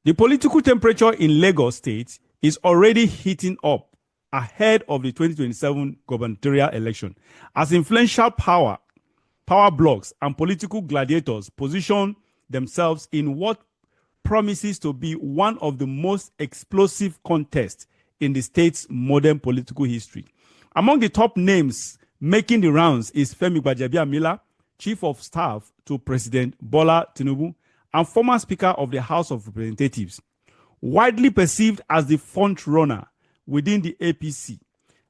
The political temperature in Lagos State is already heating up ahead of the 2027 gubernatorial election, as influential power blocks and political gladiators position themselves in what promises to be one of the most explosive contests in the state's modern political history. Among the top names making the rounds is Femi Gbajabiamila, Chief of Staff to President Bola Tinubu and former Speaker of the House of Representatives. Widely perceived as the front runner within the APC,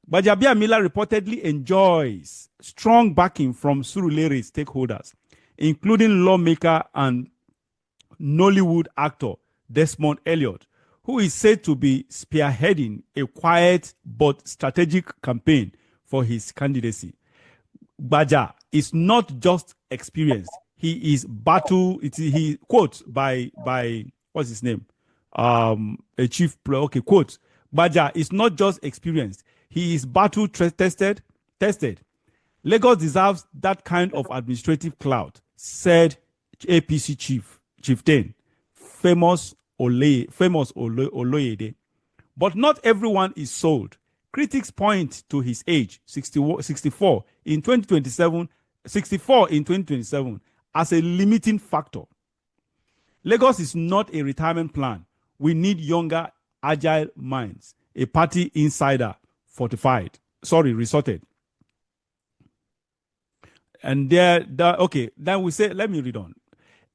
Gbajabiamila reportedly enjoys strong backing from Surulere stakeholders, including lawmaker and Nollywood actor Desmond Elliott, who is said to be spearheading a quiet but strategic campaign for his candidacy. Gbaja is not just experienced; he is battle. He quotes by what's his name? A chief. Okay, quote. Gbaja is not just experienced; he is battle tested. Lagos deserves that kind of administrative clout, said APC chieftain, famous Oloyede. But not everyone is sold. Critics point to his age, 64 in 2027, as a limiting factor. Lagos is not a retirement plan. We need younger, agile minds. A party insider resorted. And then we say, let me read on.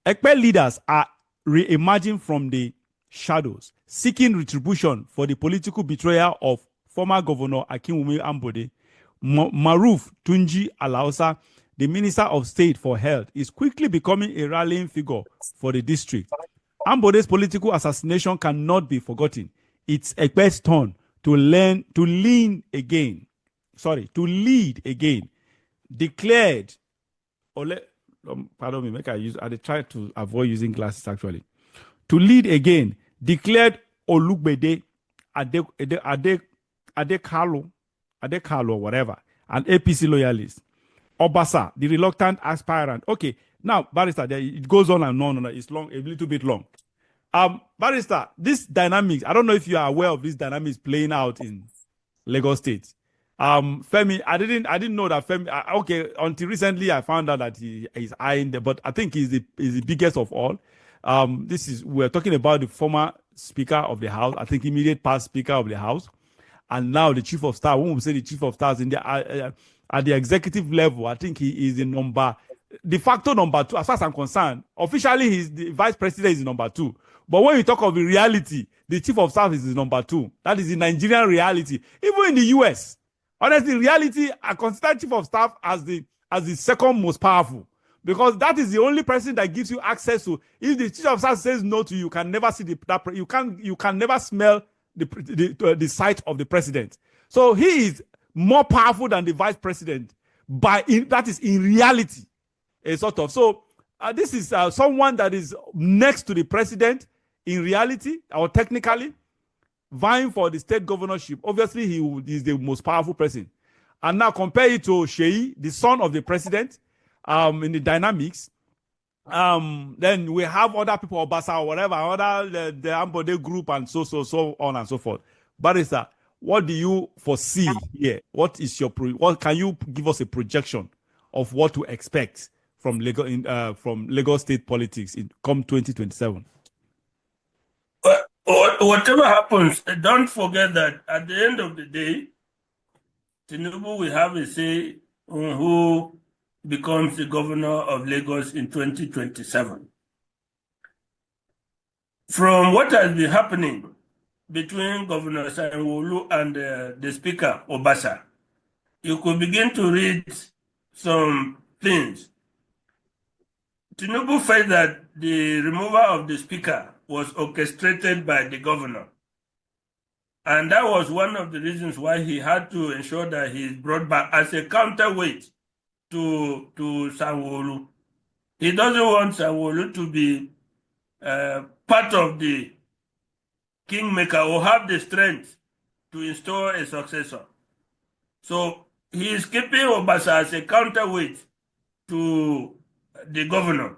Ekpe leaders are re-emerging from the shadows, seeking retribution for the political betrayal of former Governor Akinwumi Ambode. Maruf Tunji Alausa, the Minister of State for Health, is quickly becoming a rallying figure for the district. Ambode's political assassination cannot be forgotten. It's Ekpe's turn to lead again. Declared, pardon me, I try to avoid using glasses actually. To lead again, declared Olugbede Adekalo, whatever, an APC loyalist. Obasa, the reluctant aspirant. Okay, now, Barrister, it goes on and on. It's long, a little bit long. Barrister, this dynamics, I don't know if you are aware of this dynamics playing out in Lagos State. Femi, I didn't know that Femi. Okay, until recently I found out that he's eyeing there, but I think he's the biggest of all. We're talking about the former Speaker of the House, I think immediate past Speaker of the House, and now the Chief of Staff. When we say the Chief of Staff at the executive level, I think he is the de facto number 2, as far as I'm concerned. Officially, the Vice President is number 2. But when you talk of the reality, the Chief of Staff is the number 2. That is the Nigerian reality. Even in the US, honestly, reality, I consider Chief of Staff as the second most powerful, because that is the only person that gives you access to. If the Chief of Staff says no to you, you can never see you can never smell the sight of the president. So he is more powerful than the Vice President. That is in reality, a sort of. So this is someone that is next to the president in reality or technically, vying for the state governorship. Obviously, he is the most powerful person. And now compare it to Seyi, the son of the president, in the dynamics. Then we have other people, Obasa or whatever, the Ambode group and so on and so forth. Barrister, what do you foresee here? What can you give us a projection of what to expect from Lagos State politics come 2027? Whatever happens, don't forget that at the end of the day, Tinubu will have a say on who becomes the governor of Lagos in 2027. From what has been happening between Governor Sanwo-Olu and the Speaker, Obasa, you could begin to read some things. Tinubu felt that the removal of the Speaker was orchestrated by the governor. And that was one of the reasons why he had to ensure that he is brought back as a counterweight to Sanwo-Olu. He doesn't want Sanwo-Olu to be part of the kingmaker or have the strength to install a successor. So he is keeping Obasa as a counterweight to the governor.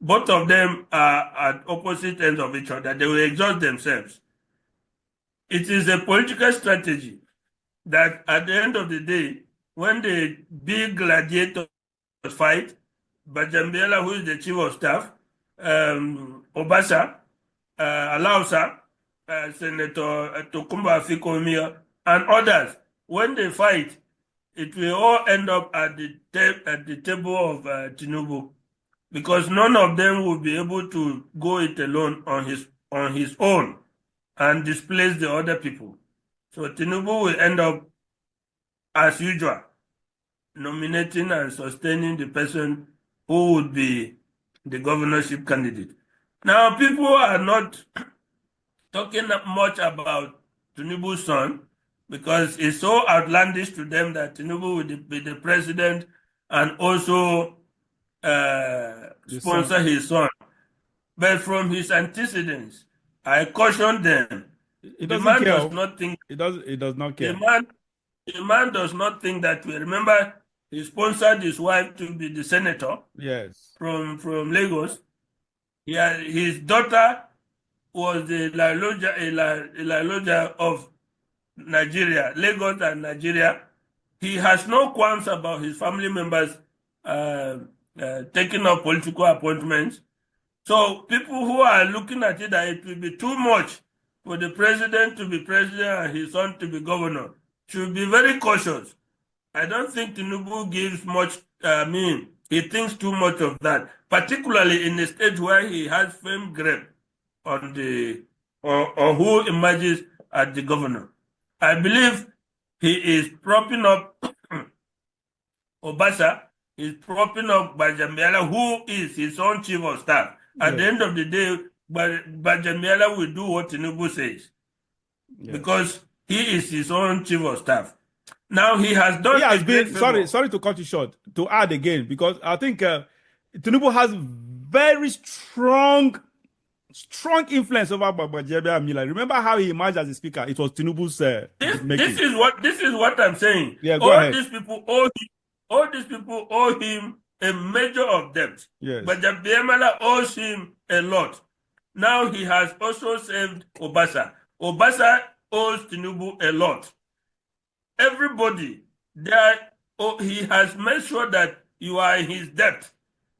both of them are at opposite ends of each other. They will exhaust themselves. It is a political strategy that at the end of the day, when the big gladiators fight, Bajambiela, who is the chief of staff, Obasa, Alausa, Senator Tokumba Fikomia, and others, when they fight, it will all end up at the table of Tinubu, because none of them will be able to go it alone on his own and displace the other people. So Tinubu will end up, as usual, nominating and sustaining the person who would be the governorship candidate. Now, people are not talking much about Tinubu's son because it's so outlandish to them that Tinubu will be the president and also sponsor his son. But from his antecedents, I caution them. It The doesn't man care. does not think. It does not care. The man does not think that way. Remember, he sponsored his wife to be the senator. Yes. From Lagos. His daughter was the Laloja of Nigeria, Lagos and Nigeria. He has no qualms about his family members taking up political appointments. So people who are looking at it that it will be too much for the president to be president and his son to be governor should be very cautious. I don't think Tinubu gives much, he thinks too much of that, particularly in a stage where he has firm grip on on who emerges as the governor. I believe he is propping up Obasa, he's propping up Bajamiala, who is his own chief of staff. At the end of the day, Bajamiala will do what Tinubu says, because he is his own chief of staff. Now he has done. He has been sorry to cut you short. To add again, because I think Tinubu has very strong influence over Babajebe Amila. Remember how he emerged as a speaker? It was Tinubu's this is what I'm saying. Yeah, go ahead. All these people owe him a measure of debt. Yes. But Amila owes him a lot. Now he has also saved Obasa. Obasa owes Tinubu a lot. Everybody there, he has made sure that you are in his debt.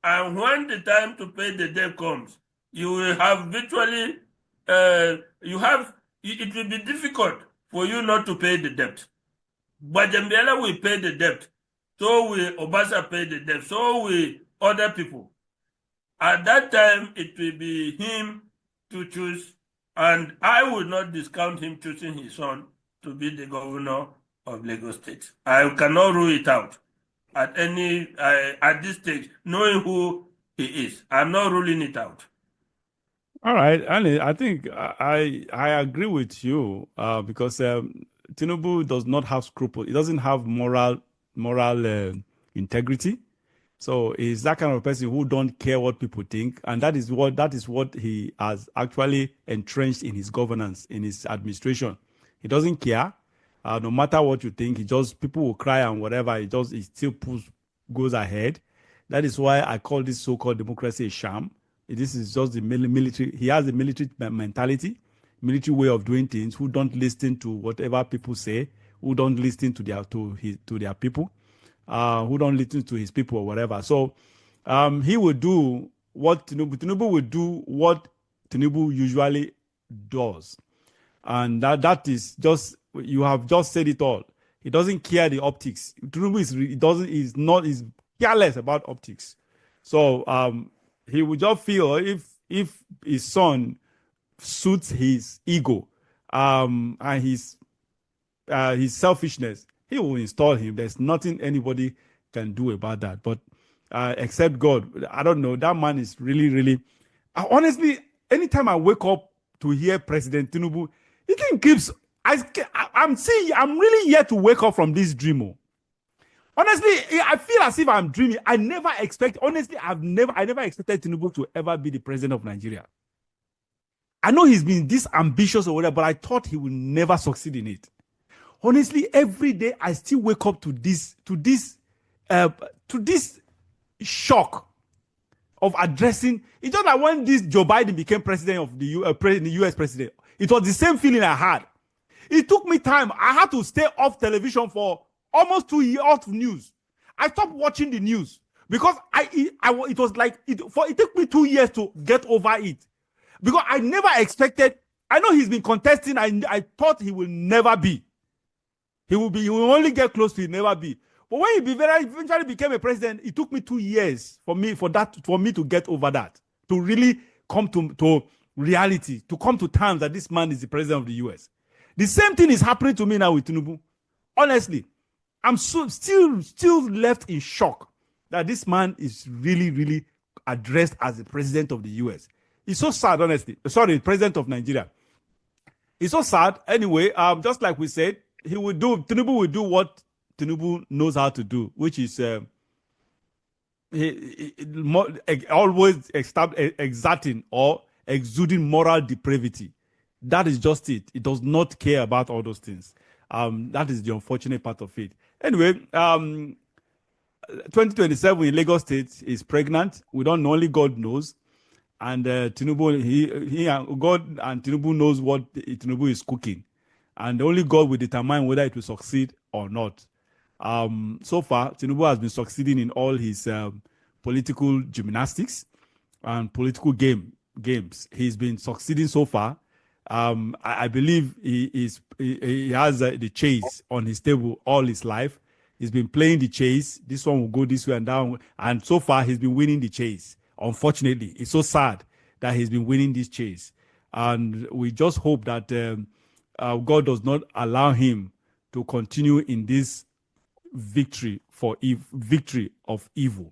And when the time to pay the debt comes, you will have virtually, it will be difficult for you not to pay the debt. But Jambiela will pay the debt. So will Obasa pay the debt. So will other people. At that time, it will be him to choose. And I will not discount him choosing his son to be the governor of Lagos State. I cannot rule it out at this stage, knowing who he is. I'm not ruling it out. All right, Ali, I think I agree with you because Tinubu does not have scruples. He doesn't have moral integrity. So he's that kind of person who don't care what people think, and that is what he has actually entrenched in his governance, in his administration. He doesn't care. No matter what you think, people will cry and whatever. He still goes ahead. That is why I call this so-called democracy a sham. This is just the military. He has a military mentality, military way of doing things. Who don't listen to whatever people say. Who don't listen to their people. Who don't listen to his people or whatever. So he will do what Tinubu will do what Tinubu usually does, and that is just, you have just said it all. He doesn't care the optics. Tinubu is careless about optics. So he would just feel if his son suits his ego and his selfishness, he will install him. There's nothing anybody can do about that. But except God, I don't know. That man is really, really. Honestly, anytime I wake up to hear President Tinubu, it thing keeps. I'm really yet to wake up from this dream. Honestly, I feel as if I'm dreaming. I never expected Tinubu to ever be the president of Nigeria. I know he's been this ambitious or whatever, but I thought he would never succeed in it. Honestly, every day I still wake up to this shock of addressing. It's just like when this Joe Biden became president of the US president. It was the same feeling I had. It took me time. I had to stay off television for almost 2 years off news. I stopped watching the news because it was like it took me 2 years to get over it, because I never expected. I know he's been contesting. I thought he will never be. He will only get close to it, never be. But when he eventually became a president, it took me 2 years for me to get over that, to really come to reality, to come to terms that this man is the president of the US. The same thing is happening to me now with Tinubu. Honestly, I'm still left in shock that this man is really addressed as the president of the US. It's so sad, honestly. Sorry, president of Nigeria. It's so sad. Anyway, just like we said, Tinubu will do what Tinubu knows how to do, which is always exerting or exuding moral depravity. That is just it. It does not care about all those things. That is the unfortunate part of it. Anyway, 2027 in Lagos State is pregnant. We don't know, only God knows. And Tinubu, God and Tinubu knows what Tinubu is cooking. And only God will determine whether it will succeed or not. So far, Tinubu has been succeeding in all his political gymnastics and political games. He's been succeeding so far. I believe he has the chase on his table all his life. He's been playing the chase. This one will go this way and down. And so far, he's been winning the chase. Unfortunately, it's so sad that he's been winning this chase. And we just hope that God does not allow him to continue in this victory of evil.